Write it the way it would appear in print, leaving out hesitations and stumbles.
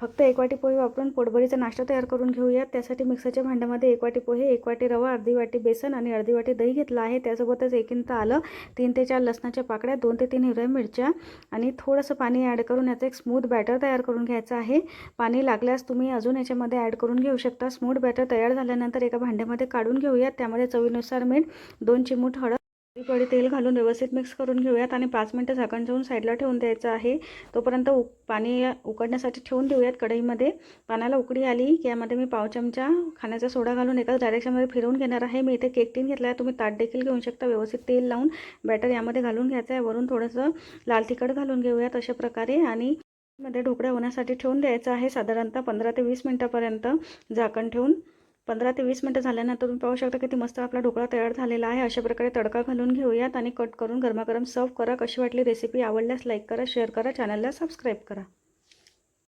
फक्त 1 वाटी पोहे वापरून पोटभरीचा नाश्ता तयार करून घेऊयात। त्यासाठी मिक्सरच्या भांड्यामध्ये 1 वाटी पोहे, 1 वाटी रवा, अर्धी वाटी बेसन आणि अर्धी वाटी दही घेतलं आहे। त्यासोबतच 1 इंच आलं, 3 ते 4 लसणाच्या पाकळ्या, 2 ते 3 हिरव्या मिरच्या आणि थोडंसं पाणी ॲड करून याचं एक स्मूथ बॅटर तयार करून घ्यायचं आहे। पाणी लागल्यास तुम्ही अजून याच्यामध्ये ॲड करून घेऊ शकता। स्मूथ बॅटर तयार झाल्यानंतर एका भांड्यामध्ये काढून घेऊयात। त्यामध्ये चवीनुसार मीठ, 2 चिमूट हळद, थोडी तेल घालून व्यवस्थित मिक्स करून घेऊयात आणि 5 मिनिटं झाकण ठेवून साईडला ठेवून द्यायचं आहे। तोपर्यंत पाणी उकडण्यासाठी ठेवून देऊयात। कढईमध्ये पाण्याला उकळी आली की यामध्ये मी पाव चमचा खाण्याचा सोडा घालून एकाच डायरेक्शनमध्ये फिरवून घेणार आहे। मी इथे केक टीन घेतला आहे, तुम्ही ताट देखील घेऊ शकता। व्यवस्थित तेल लावून बॅटर यामध्ये घालून घ्यायचं आहे। वरून थोडंसं लाल तिखट घालून घेऊयात अशा प्रकारे आणि मध्ये ढोकळा होण्यासाठी ठेवून द्यायचं आहे। साधारणतः 15 ते 20 मिनिटापर्यंत झाकण ठेवून 15 ते 20 मिनिटं झाल्यानंतर तुम्ही पाहू शकता किती मस्त आपला ढोकळा तयार झालेला आहे। अशा प्रकारे तडका घालून घेऊयात आणि कट करून गरमागरम सर्व करा। कशी वाटली रेसिपी? आवडल्यास लाईक करा, शेअर करा, चॅनलला सबस्क्राईब करा।